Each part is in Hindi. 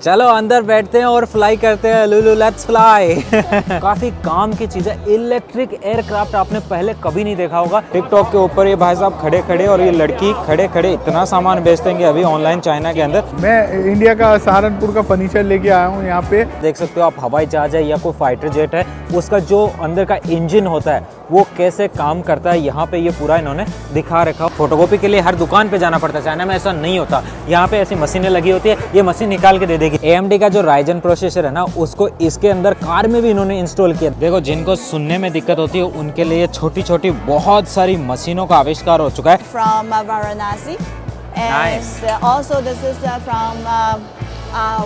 चलो अंदर बैठते हैं और फ्लाई करते हैं। लुलु लेट्स फ्लाई। काफी काम की चीज है। इलेक्ट्रिक एयरक्राफ्ट आपने पहले कभी नहीं देखा होगा। टिकटॉक के ऊपर ये भाई साहब खड़े खड़े और ये लड़की खड़े खड़े इतना सामान बेचते हैं अभी ऑनलाइन चाइना के अंदर। मैं इंडिया का सहारनपुर का फर्नीचर लेके आया हूँ यहाँ पे। देख सकते हो आप, हवाई जहाज है या कोई फाइटर जेट है, उसका जो अंदर का इंजन होता है वो कैसे काम करता है, यहाँ पे ये पूरा इन्होंने दिखा रखा। फोटोकॉपी के लिए हर दुकान पे जाना पड़ता है, चाइना में ऐसा नहीं होता। यहाँ पे ऐसी मशीनें लगी होती है, ये मशीन निकाल के दे देगी। AMD का जो राइजन प्रोसेसर है ना, उसको इसके अंदर कार में भी इन्होंने इंस्टॉल किया। देखो, जिनको सुनने में दिक्कत होती है उनके लिए छोटी छोटी बहुत सारी मशीनों का आविष्कार हो चुका है। From Varanasi, and also this is from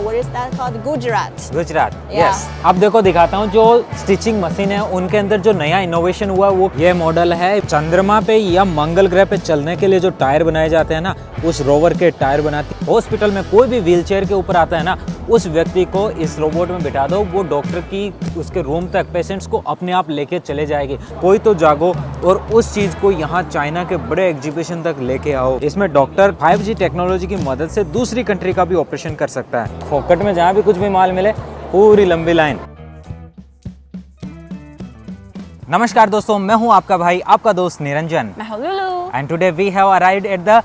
what is that called? Gujarat. Gujarat, Yeah. Yes. अब देखो दिखाता हूँ जो स्टिचिंग मशीन है उनके अंदर जो नया इनोवेशन हुआ वो ये मॉडल है। चंद्रमा पे या मंगल ग्रह पे चलने के लिए जो टायर बनाए जाते हैं ना, उस रोवर के टायर बनाती है। हॉस्पिटल में कोई भी व्हील चेयर के ऊपर आता है ना, उस व्यक्ति को इस रोबोट में बिठा दो, वो डॉक्टर की उसके रूम तक पेशेंट्स को अपने आप लेके चले जाएगी। कोई तो जागो और उस चीज को यहाँ चाइना के बड़े एग्जीबिशन तक लेके आओ। इसमें डॉक्टर 5G टेक्नोलॉजी की मदद से दूसरी कंट्री का भी ऑपरेशन कर सकता है। फोकट में जहाँ भी कुछ भी माल मिले, पूरी लंबी लाइन। नमस्कार दोस्तों, मैं हूँ आपका भाई, आपका दोस्त निरंजन। मैं हूँ Lulu. And today we have arrived at the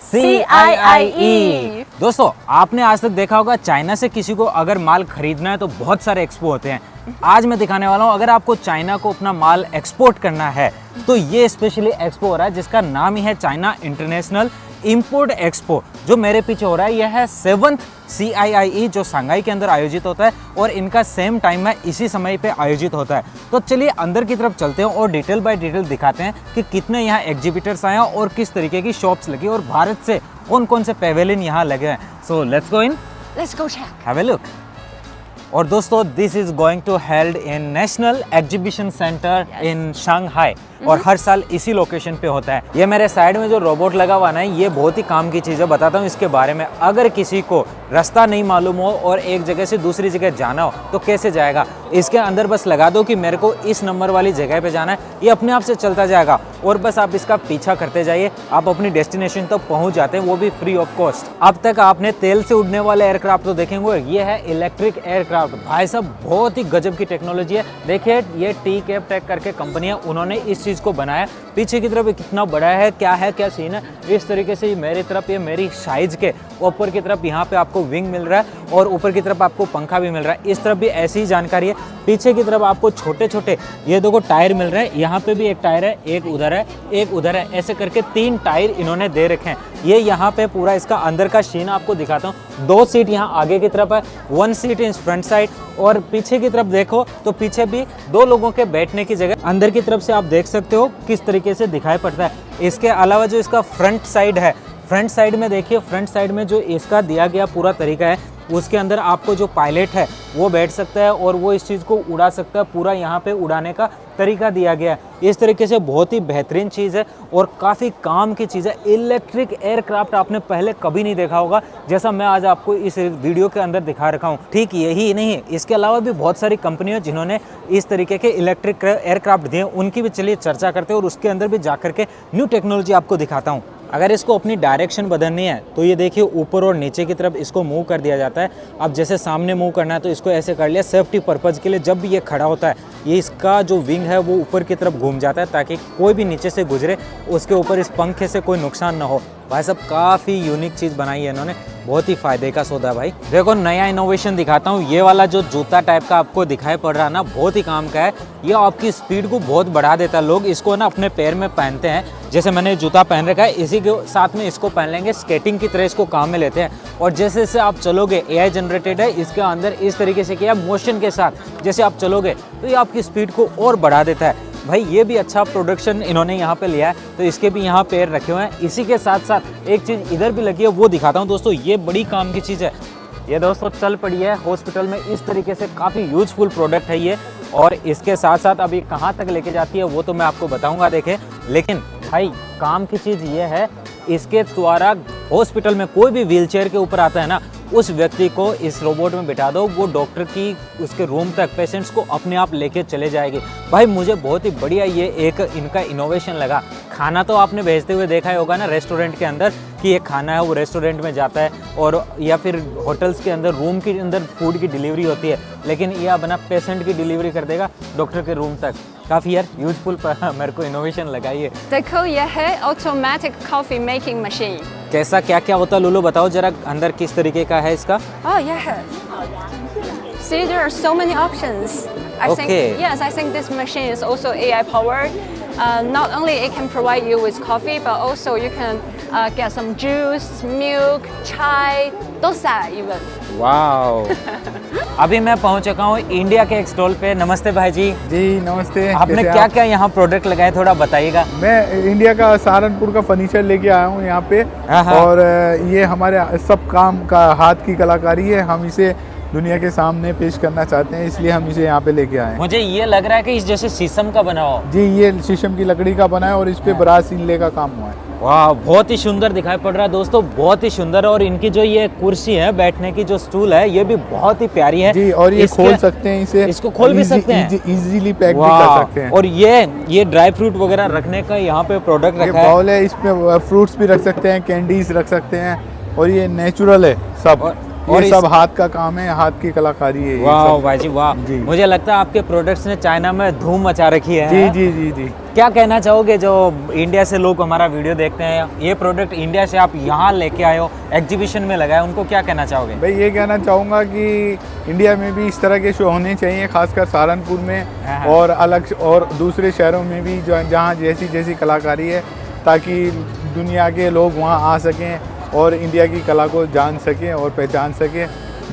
CIIE। दोस्तों, आपने आज तक देखा होगा चाइना से किसी को अगर माल खरीदना है तो बहुत सारे एक्सपो होते हैं। आज मैं दिखाने वाला हूँ, अगर आपको चाइना को अपना माल एक्सपोर्ट करना है तो ये स्पेशली एक्सपो हो रहा है जिसका नाम ही है चाइना इंटरनेशनल इंपोर्ट एक्सपो। जो मेरे पीछे हो रहा है यह है 7th CIIE जो शंघाई के अंदर आयोजित होता है और इनका सेम टाइम में इसी समय पे आयोजित होता है। तो चलिए अंदर की तरफ चलते हैं और डिटेल बाय डिटेल दिखाते हैं कि कितने यहाँ एग्जीबिटर्स आए हैं और किस तरीके की शॉप्स लगी और भारत से कौन कौन से पेवेलियन यहाँ लगे हैं। So let's go in, Let's go check. Have a look. और दोस्तों, this is going to held in National Exhibition Centre in Shanghai और हर साल इसी लोकेशन पे होता है। ये मेरे साइड में जो रोबोट लगा हुआ ना, ये बहुत ही काम की चीज़ है। बताता हूँ इसके बारे में। अगर किसी को रास्ता नहीं मालूम हो और एक जगह से दूसरी जगह जाना हो तो कैसे जाएगा, इसके अंदर बस लगा दो कि मेरे को इस नंबर वाली जगह पे जाना है, ये अपने आप से चलता जाएगा और बस आप इसका पीछा करते जाइए, आप अपनी डेस्टिनेशन तक पहुंच जाते हैं, वो भी फ्री ऑफ कॉस्ट। अब तक आपने तेल से उड़ने वाले एयरक्राफ्ट तो देखेंगे, ये है इलेक्ट्रिक एयरक्राफ्ट। भाई साहब, बहुत ही गजब की टेक्नोलॉजी है। देखिए, ये टी-कैप टेक करके कंपनी है, उन्होंने इस चीज़ को बनाया। पीछे की तरफ कितना बड़ा है, क्या सीन है, इस तरीके से मेरी तरफ, ये मेरी साइज के ऊपर की तरफ यहाँ पे आपको विंग मिल रहा है और ऊपर की तरफ आपको पंखा भी मिल रहा है। इस तरफ भी ऐसी ही जानकारी है। पीछे की तरफ आपको छोटे छोटे ये देखो टायर मिल रहे हैं। यहाँ पे भी एक टायर है, एक उधर है, एक उधर है, ऐसे करके 3 टायर इन्होंने दे रखे हैं। ये यहाँ पे पूरा इसका अंदर का सीन आपको दिखाता हूँ। 2 सीट यहाँ आगे की तरफ है, 1 सीट इन फ्रंट साइड और पीछे की तरफ देखो तो पीछे भी 2 लोगों के बैठने की जगह अंदर की तरफ से आप देख सकते हो किस तरीके से दिखाई पड़ता है। इसके अलावा जो इसका फ्रंट साइड है, फ्रंट साइड में देखिए, फ्रंट साइड में जो इसका दिया गया पूरा तरीका है, उसके अंदर आपको जो पायलट है वो बैठ सकता है और वो इस चीज़ को उड़ा सकता है। पूरा यहाँ पे उड़ाने का तरीका दिया गया है। इस तरीके से बहुत ही बेहतरीन चीज़ है और काफ़ी काम की चीज़ है। इलेक्ट्रिक एयरक्राफ्ट आपने पहले कभी नहीं देखा होगा, जैसा मैं आज आपको इस वीडियो के अंदर दिखा रखा हूँ। ठीक यही नहीं, इसके अलावा भी बहुत सारी कंपनियाँ जिन्होंने इस तरीके के इलेक्ट्रिक एयरक्राफ्ट दिए, उनकी भी चलिए चर्चा करते हैं और उसके अंदर भी जा करके न्यू टेक्नोलॉजी आपको दिखाता हूँ। अगर इसको अपनी डायरेक्शन बदलनी है तो ये देखिए ऊपर और नीचे की तरफ इसको मूव कर दिया जाता है। अब जैसे सामने मूव करना है तो इसको ऐसे कर लिया। सेफ्टी पर्पज़ के लिए जब भी ये खड़ा होता है, ये इसका जो विंग है वो ऊपर की तरफ घूम जाता है ताकि कोई भी नीचे से गुजरे उसके ऊपर इस पंखे से कोई नुकसान ना हो। भाई साहब, काफ़ी यूनिक चीज़ बनाई है इन्होंने, बहुत ही फ़ायदे का सौदा है भाई। देखो, नया इनोवेशन दिखाता हूँ। ये वाला जो जूता टाइप का आपको दिखाई पड़ रहा है ना, बहुत ही काम का है। ये आपकी स्पीड को बहुत बढ़ा देता है। लोग इसको ना अपने पैर में पहनते हैं, जैसे मैंने जूता पहन रखा है, इसी के साथ में इसको पहन लेंगे, स्केटिंग की तरह इसको काम में लेते हैं। और जैसे जैसे आप चलोगे, AI जनरेटेड है, इसके अंदर इस तरीके से किया मोशन के साथ जैसे आप चलोगे तो ये आपकी स्पीड को और बढ़ा देता है। भाई, ये भी अच्छा प्रोडक्शन इन्होंने यहाँ पे लिया है, तो इसके भी यहाँ पैर रखे हुए हैं। इसी के साथ साथ एक चीज़ इधर भी लगी है, वो दिखाता हूँ दोस्तों। ये बड़ी काम की चीज़ है। ये दोस्तों चल पड़ी है हॉस्पिटल में, इस तरीके से काफ़ी यूजफुल प्रोडक्ट है ये। और इसके साथ साथ अभी कहाँ तक लेके जाती है वो तो मैं आपको बताऊँगा, देखें। लेकिन भाई, काम की चीज़ ये है, इसके द्वारा हॉस्पिटल में कोई भी व्हीलचेयर के ऊपर आता है ना, उस व्यक्ति को इस रोबोट में बिठा दो, वो डॉक्टर की उसके रूम तक पेशेंट्स को अपने आप लेके चले जाएगी। भाई, मुझे बहुत ही बढ़िया ये एक इनका इनोवेशन लगा। खाना तो आपने भेजते हुए देखा ही होगा ना रेस्टोरेंट के अंदर कि ये खाना है वो रेस्टोरेंट में जाता है और या फिर होटल्स के अंदर रूम के अंदर फूड की डिलीवरी होती है, लेकिन ये अपना पेशेंट की डिलीवरी कर देगा डॉक्टर के रूम तक। काफ़ी यार यूजफुल मेरे को इनोवेशन लगाई है। देखो ये है ऑटोमेटिक कॉफी मेकिंग मशीन। कैसा क्या क्या होता है लुलू बताओ जरा, अंदर किस तरीके का है इसका? Oh yeah. See, there are so many options. I Okay. think yes, I think this machine is also AI powered. Not only it can provide you with coffee, but also you can get some juice, milk, chai, dosa even. Wow. अभी मैं पहुंच चुका हूँ इंडिया के एक स्टॉल पे। नमस्ते भाई जी। जी नमस्ते। आपने कैसे क्या आप? क्या यहाँ प्रोडक्ट लगाए थोड़ा बताइएगा। मैं इंडिया का सहारनपुर का फर्नीचर लेके आया हूँ यहाँ पे। हाँ। और ये हमारे सब काम का हाथ की कलाकारी है, हम इसे दुनिया के सामने पेश करना चाहते हैं, इसलिए हम इसे यहाँ पे लेके आए हैं। मुझे ये लग रहा है कि इस जैसे शीशम का बना हो। जी ये शीशम की लकड़ी का बना है और इस पे ब्रास इनले का काम हुआ है। वाह बहुत ही सुंदर दिखाई पड़ रहा है दोस्तों, बहुत ही सुंदर। और इनकी जो ये कुर्सी है बैठने की जो स्टूल है ये भी बहुत ही प्यारी है जी। और ये खोल सकते हैं इसे, इसको खोल भी सकते हैं, इजीली पैक भी वाह। कर सकते हैं। और ये ड्राई फ्रूट वगैरह रखने का यहाँ पे प्रोडक्ट ये रखा है। बाउल है, इसमें फ्रूट्स भी रख सकते हैं, कैंडीज रख सकते हैं और ये नेचुरल है सब। और ये सब हाथ का काम है, हाथ की कलाकारी है ये वाह सब। भाई जी वाह। जी। मुझे लगता है आपके प्रोडक्ट्स ने चाइना में धूम मचा रखी है। जी जी जी जी। क्या कहना चाहोगे जो इंडिया से लोग हमारा वीडियो देखते हैं, ये प्रोडक्ट इंडिया से आप यहाँ लेके आए हो, एग्जीबिशन में लगाए, उनको क्या कहना चाहोगे? भाई ये कहना चाहूँगा कि इंडिया में भी इस तरह के शो होने चाहिए, खासकर सहारनपुर में हाँ। और अलग और दूसरे शहरों में भी जो जहाँ जैसी जैसी कलाकारी है, ताकि दुनिया के लोग वहाँ आ सकें और इंडिया की कला को जान सकें और पहचान सकें,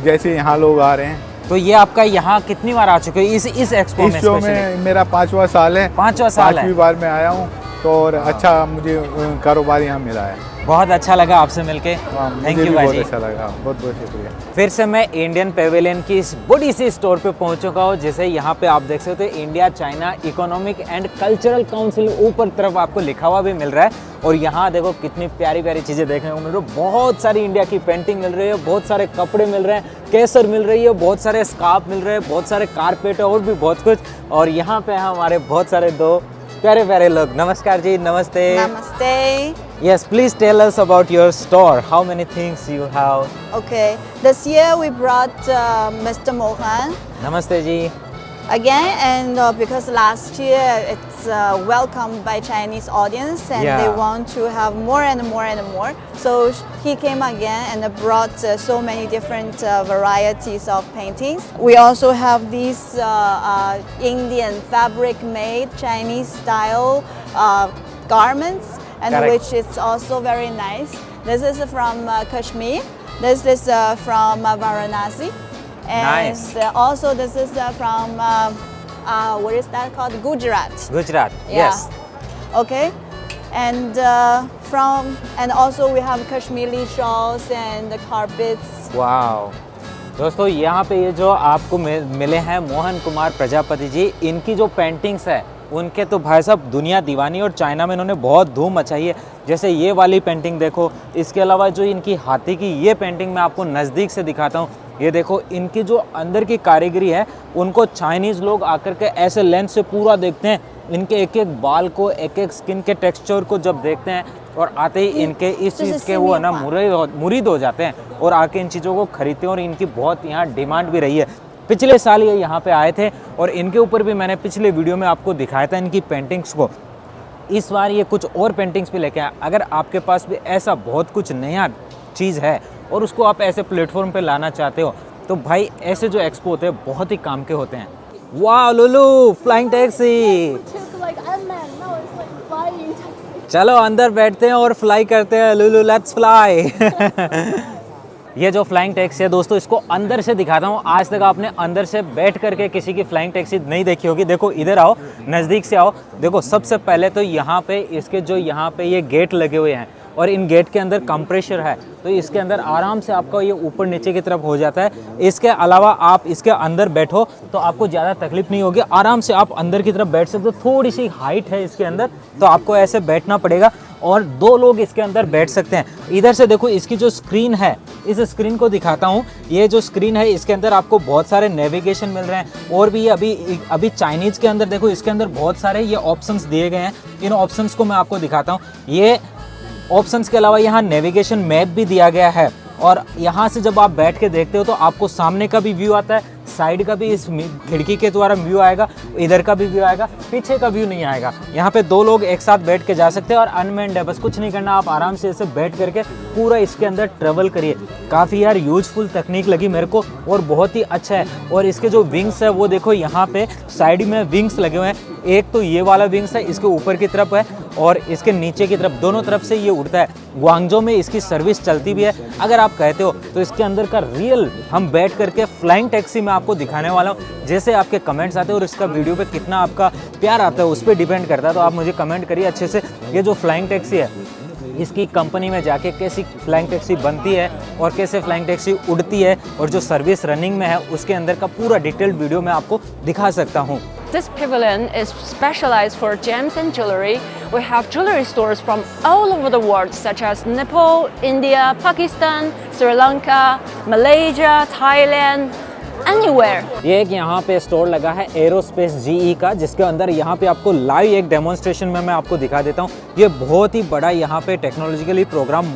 जैसे यहाँ लोग आ रहे हैं। तो ये आपका यहाँ कितनी बार आ चुके हो इस एक्सपो में? इस शो में मेरा 5वां साल है। 5वां साल है। 5वीं बार मैं आया हूँ तो और अच्छा मुझे कारोबार यहाँ मिला है। बहुत अच्छा लगा आपसे मिलके। थैंक मुझे यू भी भाई बहुत जी। अच्छा लगा, बहुत बहुत शुक्रिया। फिर से मैं इंडियन पेवेलियन की इस बड़ी सी स्टोर पे पहुंच चुका हूँ, जैसे यहाँ पे आप देख सकते हो India China economic and cultural council ऊपर तरफ आपको लिखा हुआ भी मिल रहा है। और यहाँ देखो कितनी प्यारी प्यारी चीज़ें देखने को मिल रही है, बहुत सारी इंडिया की पेंटिंग मिल रही है, बहुत सारे कपड़े मिल रहे हैं, केसर मिल रही है, बहुत सारे स्कार्फ मिल रहे हैं, बहुत सारे कारपेट और भी बहुत कुछ। और यहाँ पे हमारे बहुत सारे दो प्यारे प्यारे लोग। नमस्कार जी। नमस्ते। Namaste. Yes, please tell us about your store. How many things you have? Okay, this year we brought Mr. Mohan नमस्ते जी। again, and because last year it's welcomed by Chinese audience and Yeah. they want to have more and more and more. So he came again and brought so many different varieties of paintings. We also have these Indian fabric made Chinese style garments, and Correct. which is also very nice. This is from Kashmir. This is from Varanasi. And Nice. Also this is from what is that called? Gujarat. Gujarat. Yeah. Yes. Okay. And and also we have Kashmiri shawls and the carpets. Wow. दोस्तों यहाँ पे ये जो आपको मिले हैं मोहन कुमार प्रजापति जी, इनकी जो पेंटिंग्स है उनके तो भाई साहब दुनिया दीवानी, और चाइना में इन्होंने बहुत धूम मचाई है। जैसे ये वाली पेंटिंग देखो, इसके अलावा जो इनकी हाथी की ये पेंटिंग मैं आपको नज़दीक से दिखाता हूँ। ये देखो इनकी जो अंदर की कारीगरी है, उनको चाइनीज़ लोग आकर के ऐसे लेंस से पूरा देखते हैं, इनके एक एक बाल को, एक एक स्किन के टेक्सचर को जब देखते हैं और आते ही इनके इस चीज़ के वो है ना मुरीद हो जाते हैं और आके इन चीज़ों को खरीदते हैं। और इनकी बहुत यहाँ डिमांड भी रही है। पिछले साल ये यहाँ पे आए थे और इनके ऊपर भी मैंने पिछले वीडियो में आपको दिखाया था इनकी पेंटिंग्स को। इस बार ये कुछ और पेंटिंग्स भी लेके आए। अगर आपके पास भी ऐसा बहुत कुछ नया चीज़ है और उसको आप ऐसे प्लेटफॉर्म पे लाना चाहते हो, तो भाई ऐसे जो एक्सपो होते हैं बहुत ही काम के होते हैं। वाह लुलू, फ्लाइंग टैक्सी। चलो अंदर बैठते हैं और फ्लाई करते हैं। Lulu let's fly. ये जो फ्लाइंग टैक्सी है दोस्तों, इसको अंदर से दिखाता हूँ। आज तक आपने अंदर से बैठ करके किसी की फ्लाइंग टैक्सी नहीं देखी होगी। देखो इधर आओ, नज़दीक से आओ। देखो सबसे पहले तो यहाँ पे इसके जो यहाँ पे ये गेट लगे हुए हैं, और इन गेट के अंदर कंप्रेशर है, तो इसके अंदर आराम से आपका ये ऊपर नीचे की तरफ हो जाता है। इसके अलावा आप इसके अंदर बैठो तो आपको ज़्यादा तकलीफ नहीं होगी, आराम से आप अंदर की तरफ बैठ सकते हो। थोड़ी सी हाइट है इसके अंदर, तो आपको ऐसे बैठना पड़ेगा और 2 लोग इसके अंदर बैठ सकते हैं। इधर से देखो इसकी जो स्क्रीन है, इस स्क्रीन को दिखाता हूँ। ये जो स्क्रीन है इसके अंदर आपको बहुत सारे नेविगेशन मिल रहे हैं, और भी अभी चाइनीज़ के अंदर देखो इसके अंदर बहुत सारे ये ऑप्शंस दिए गए हैं। इन ऑप्शंस को मैं आपको दिखाता हूँ। ये ऑप्शंस के अलावा यहाँ नेविगेशन मैप भी दिया गया है, और यहाँ से जब आप बैठ के देखते हो तो आपको सामने का भी व्यू आता है, साइड का भी इस खिड़की के द्वारा व्यू आएगा, इधर का भी व्यू आएगा, पीछे का व्यू नहीं आएगा। यहाँ पे 2 लोग एक साथ बैठ के जा सकते हैं और अनमेंड है, बस कुछ नहीं करना, आप आराम से इसे बैठ करके पूरा इसके अंदर ट्रेवल करिए। काफ़ी यार यूजफुल तकनीक लगी मेरे को और बहुत ही अच्छा है। और इसके जो विंग्स है वो देखो यहाँ पे साइड में विंग्स लगे हुए हैं। एक तो ये वाला विंग्स है, इसके ऊपर की तरफ है और इसके नीचे की तरफ, दोनों तरफ से ये उड़ता है। ग्वांगझो में इसकी सर्विस चलती भी है। अगर आप कहते हो तो इसके अंदर का रियल हम बैठ करके फ्लाइंग टैक्सी में आपको दिखाने वाला हूँ। जैसे आपके कमेंट्स आते हैं और इसका वीडियो पे कितना आपका प्यार आता है उस पर डिपेंड करता है, तो आप मुझे कमेंट करिए अच्छे से। ये जो फ्लाइंग टैक्सी है, इसकी कंपनी में जाके कैसी फ्लाइंग टैक्सी बनती है और कैसे फ्लाइंग टैक्सी उड़ती है और जो सर्विस रनिंग में है उसके अंदर का पूरा डिटेल्ड वीडियो मैं आपको दिखा सकता हूँ। This pavilion is specialized for gems and jewelry. We have jewelry stores from all over the world, such as Nepal, India, Pakistan, Sri Lanka, Malaysia, Thailand, anywhere. ये एक यहाँ पे स्टोर लगा है एरोस्पेस जीई का, जिसके अंदर यहाँ पे आपको लाइव एक डेमोन्स्ट्रेशन में मैं आपको दिखा देता हूँ। ये बहुत ही बड़ा यहाँ पे टेक्नोलॉजिकली प्रोग्राम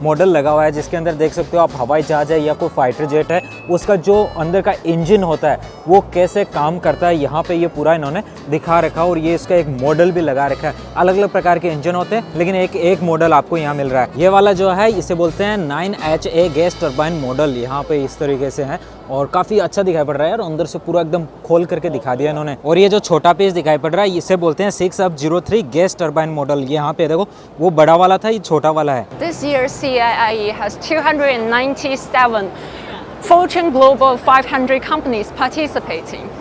मॉडल लगा हुआ है, जिसके अंदर देख सकते हो आप हवाई जहाज है या कोई फाइटर जेट है, उसका जो अंदर का इंजन होता है वो कैसे काम करता है, यहाँ पे ये पूरा इन्होंने दिखा रखा। और ये इसका एक मॉडल भी लगा रखा है। अलग अलग प्रकार के इंजन होते हैं, लेकिन एक मॉडल आपको यहाँ मिल रहा है। ये वाला जो है इसे बोलते हैं 9HA गैस टर्बाइन मॉडल, यहाँ पे इस तरीके से है और काफ़ी अच्छा दिखाई पड़ रहा है और अंदर से पूरा एकदम खोल करके दिखा दिया इन्होंने। और ये जो छोटा पीस दिखाई पड़ रहा है इसे बोलते हैं 6F03 गैस टर्बाइन मॉडल। यहाँ पे देखो वो बड़ा वाला था, ये छोटा वाला है। This year CIIE has 297 Fortune Global 500 companies participating.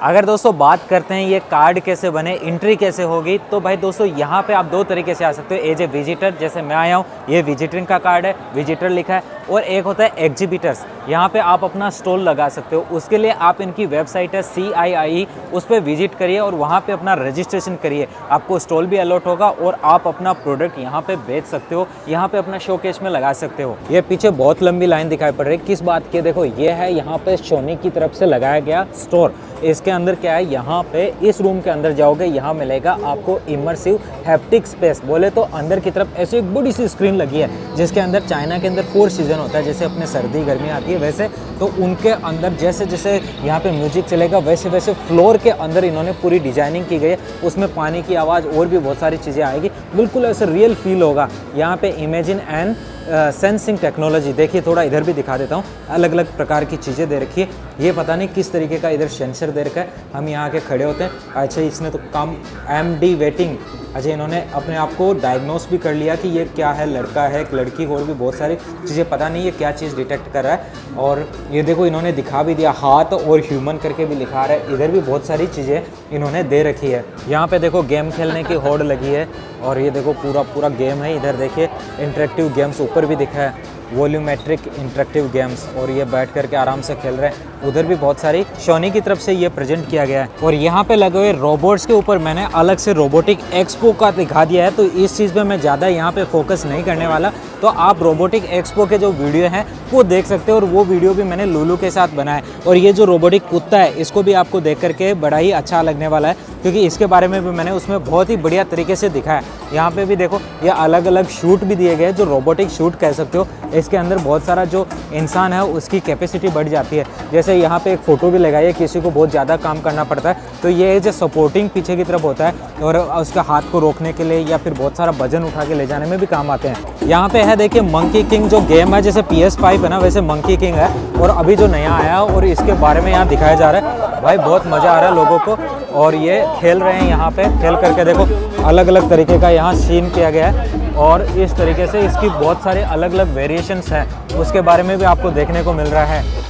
अगर दोस्तों बात करते हैं ये कार्ड कैसे बने, एंट्री कैसे होगी, तो भाई दोस्तों यहाँ पे आप 2 तरीके से आ सकते हो। एज ए विजिटर, जैसे मैं आया हूँ, ये विजिटिंग का कार्ड है, विजिटर लिखा है। और एक होता है एग्जिबिटर्स, यहाँ पे आप अपना स्टॉल लगा सकते हो। उसके लिए आप इनकी वेबसाइट है CIIE, उस पर विजिट करिए और वहाँ पे अपना रजिस्ट्रेशन करिए। आपको स्टॉल भी अलॉट होगा और आप अपना प्रोडक्ट यहाँ पे बेच सकते हो, यहाँ पे अपना शोकेस में लगा सकते हो। ये पीछे बहुत लंबी लाइन दिखाई पड़ रही है, किस बात की? देखो ये है यहाँ पे सोनी की तरफ से लगाया गया स्टोर। इसके अंदर क्या है, यहाँ पे इस रूम के अंदर जाओगे, यहाँ मिलेगा आपको इमर्सिव हैप्टिक स्पेस। बोले तो अंदर की तरफ ऐसी एक बड़ी सी स्क्रीन लगी है, जिसके अंदर चाइना के अंदर 4 सीजन होता है, जैसे अपने सर्दी गर्मी आती है वैसे, तो उनके अंदर जैसे जैसे यहाँ पे म्यूजिक चलेगा वैसे वैसे फ्लोर के अंदर इन्होंने पूरी डिजाइनिंग की गई है। उसमें पानी की आवाज़ और भी बहुत सारी चीज़ें आएगी, बिल्कुल ऐसे रियल फील होगा। यहाँ पे इमेजिन एंड सेंसिंग टेक्नोलॉजी, देखिए थोड़ा इधर भी दिखा देता हूँ, अलग अलग प्रकार की चीज़ें दे रखी है। ये पता नहीं किस तरीके का इधर सेंसर दे रखा है। हम यहाँ के खड़े होते हैं, अच्छा इसने तो काम MD वेटिंग, अच्छा इन्होंने अपने आप को डायग्नोस भी कर लिया कि ये क्या है, लड़का है एक लड़की, और भी बहुत सारी चीज़ें, पता नहीं ये क्या चीज़ डिटेक्ट कर रहा है। और ये देखो इन्होंने दिखा भी दिया, हाथ और ह्यूमन करके भी लिखा रहा है। इधर भी बहुत सारी चीज़ें इन्होंने दे रखी है। यहाँ पे देखो गेम खेलने की होड़ लगी है और ये देखो पूरा गेम है। इधर देखिए इंटरेक्टिव गेम्स ऊपर भी दिखा है, वॉल्यूमेट्रिक इंटरेक्टिव गेम्स, और ये बैठ करके आराम से खेल रहे हैं। उधर भी बहुत सारी सोनी की तरफ से ये प्रेजेंट किया गया है। और यहाँ पे लगे हुए रोबोट्स के ऊपर मैंने अलग से रोबोटिक एक्सपो का दिखा दिया है, तो इस चीज़ पे मैं ज़्यादा यहाँ पे फोकस नहीं करने वाला। तो आप रोबोटिक एक्सपो के जो वीडियो हैं वो देख सकते हो, और वो वीडियो भी मैंने लुलू के साथ बनाया है। और ये जो रोबोटिक कुत्ता है इसको भी आपको देख करके बड़ा ही अच्छा लगने वाला है, क्योंकि इसके बारे में भी मैंने उसमें बहुत ही बढ़िया तरीके से दिखाया है। यहाँ पे भी देखो ये अलग अलग शूट भी दिए गए, जो रोबोटिक शूट कह सकते हो। इसके अंदर बहुत सारा जो इंसान है उसकी कैपेसिटी बढ़ जाती है। जैसे यहाँ पे एक फ़ोटो भी लगाई है, किसी को बहुत ज़्यादा काम करना पड़ता है तो ये जो सपोर्टिंग पीछे की तरफ होता है, और उसके हाथ को रोकने के लिए या फिर बहुत सारा वजन उठा के ले जाने में भी काम आते हैं। यहाँ पे है देखिए मंकी किंग, जो गेम है जैसे PS5 है ना, वैसे मंकी किंग है, और अभी जो नया आया और इसके बारे में यहाँ दिखाया जा रहा है। भाई बहुत मज़ा आ रहा है लोगों को, और ये खेल रहे हैं यहाँ पे। खेल करके देखो अलग अलग तरीके का यहाँ सीन किया गया है, और इस तरीके से इसकी बहुत सारे अलग अलग वेरिएशंस हैं, उसके बारे में भी आपको देखने को मिल रहा है।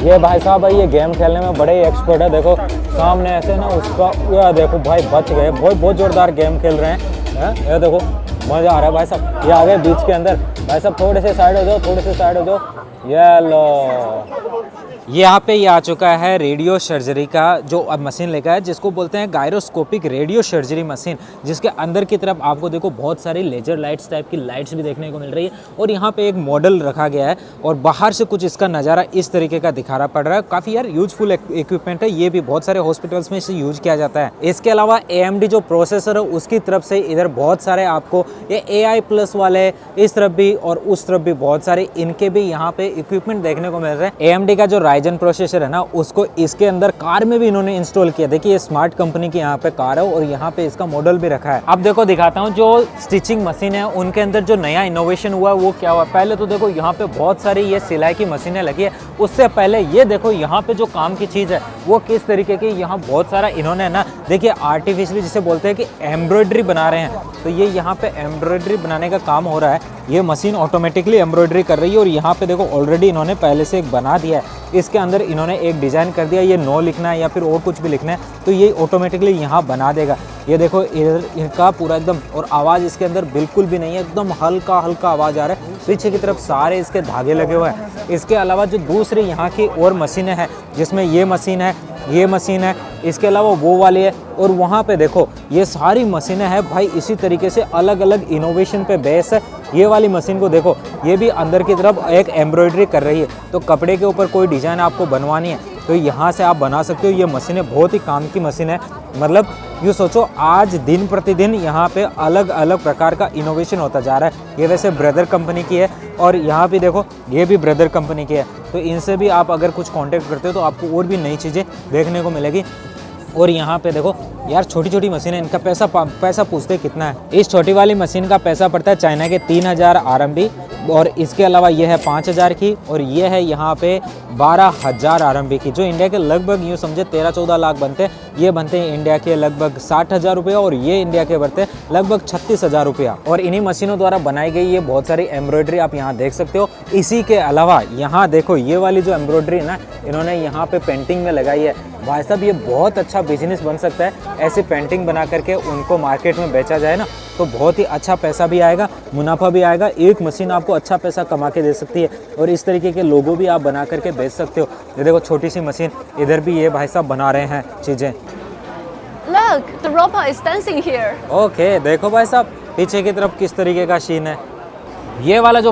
ये भाई साहब है, ये गेम खेलने में बड़े ही एक्सपर्ट है। देखो सामने ऐसे ना उसका, यह देखो भाई बच गए, बहुत ज़ोरदार गेम खेल रहे हैं। ये देखो मजा आ रहा है भाई साहब। ये आ गए बीच के अंदर। भाई साहब थोड़े से साइड हो जाओ, थोड़े से साइड हो जाओ। ये लो, यहाँ पे ये आ चुका है रेडियो सर्जरी का जो अब मशीन लेकर है, जिसको बोलते हैं गायरोस्कोपिक रेडियो सर्जरी मशीन, जिसके अंदर की तरफ आपको देखो बहुत सारी लेजर लाइट्स टाइप की लाइट्स भी देखने को मिल रही है। और यहाँ पे एक मॉडल रखा गया है और बाहर से कुछ इसका नज़ारा इस तरीके का दिखाना पड़ रहा है। काफ़ी यार यूजफुल इक्विपमेंट है, ये भी बहुत सारे हॉस्पिटल्स में इसे यूज किया जाता है। इसके अलावा AMD जो प्रोसेसर है उसकी तरफ से इधर बहुत सारे आपको ये AI+ वाले इस तरफ भी और उस तरफ भी बहुत सारे इनके भी यहाँ पे इक्विपमेंट देखने को मिल रहे हैं। AMD का जो राइजन प्रोसेसर है ना, उसको इसके अंदर कार में भी इन्होंने इंस्टॉल किया। देखिए ये स्मार्ट कंपनी की यहाँ पे कार है और यहाँ पे इसका मॉडल भी रखा है। अब देखो दिखाता हूँ जो स्टिचिंग मशीन है उनके अंदर जो नया इनोवेशन हुआ है वो क्या हुआ। पहले तो देखो यहाँ पे बहुत सारी ये सिलाई की मशीनें लगी है। उससे पहले ये देखो यहाँ पे जो काम की चीज़ है वो किस तरीके की, यहाँ बहुत सारा इन्होंने ना देखिए आर्टिफिशियली जिसे बोलते हैं कि एम्ब्रॉयडरी बना रहे हैं, तो ये यहाँ पे एम्ब्रॉयडरी बनाने का काम हो रहा है। ये मशीन ऑटोमेटिकली एम्ब्रॉयडरी कर रही है और यहाँ पे देखो ऑलरेडी इन्होंने पहले से एक बना दिया है। इसके अंदर इन्होंने एक डिज़ाइन कर दिया, ये नो लिखना है या फिर और कुछ भी लिखना है तो ये ऑटोमेटिकली यहाँ बना देगा। ये देखो इधर इनका पूरा एकदम, और आवाज़ इसके अंदर बिल्कुल भी नहीं है, एकदम हल्का हल्का आवाज़ आ रहा है। पीछे की तरफ सारे इसके धागे लगे हुए हैं। इसके अलावा जो दूसरी यहाँ की और मशीनें हैं जिसमें ये मशीन है, ये मशीन है, इसके अलावा वो वाली है और वहाँ पे देखो ये सारी मशीनें हैं भाई इसी तरीके से अलग अलग इनोवेशन पे बेस है। ये वाली मशीन को देखो, ये भी अंदर की तरफ एक एम्ब्रॉयडरी कर रही है, तो कपड़े के ऊपर कोई डिज़ाइन आपको बनवानी है तो यहाँ से आप बना सकते हो। ये मशीनें बहुत ही काम की मशीन है, मतलब यूँ सोचो आज दिन प्रतिदिन यहाँ पे अलग अलग प्रकार का इनोवेशन होता जा रहा है। ये वैसे ब्रदर कंपनी की है और यहाँ भी देखो ये भी ब्रदर कंपनी की है, तो इनसे भी आप अगर कुछ कांटेक्ट करते हो तो आपको और भी नई चीज़ें देखने को मिलेगी। और यहाँ पे देखो यार छोटी छोटी मशीन है, इनका पैसा पूछते कितना है। इस छोटी वाली मशीन का पैसा पड़ता है चाइना के 3000 RMB और इसके अलावा ये है 5000 की और ये है यहाँ पे 12000 RMB की, जो इंडिया के लगभग यूँ समझे 13-14 लाख बनते हैं। ये बनते हैं इंडिया के लगभग 60,000 रुपया और ये इंडिया के बनते हैं लगभग 36,000 रुपया। और इन्हीं मशीनों द्वारा बनाई गई ये बहुत सारी एम्ब्रॉयडरी आप यहाँ देख सकते हो। इसी के अलावा यहाँ देखो ये वाली जो एम्ब्रॉयडरी है ना, इन्होंने यहाँ पे पेंटिंग में लगाई है। भाई साहब ये बहुत अच्छा बिजनेस बन सकता है, ऐसी पेंटिंग बना करके उनको मार्केट में बेचा जाए ना तो बहुत ही अच्छा पैसा भी आएगा, मुनाफा भी आएगा। एक मशीन आपको अच्छा पैसा कमा के दे सकती है और इस तरीके के लोगो भी आप बना करके बेच सकते हो। ये देखो छोटी सी मशीन, इधर भी ये भाई साहब बना रहे हैं चीज़ें। Look, the robot is dancing here. Okay देखो भाई साहब पीछे की तरफ किस तरीके का सीन है। ये वाला जो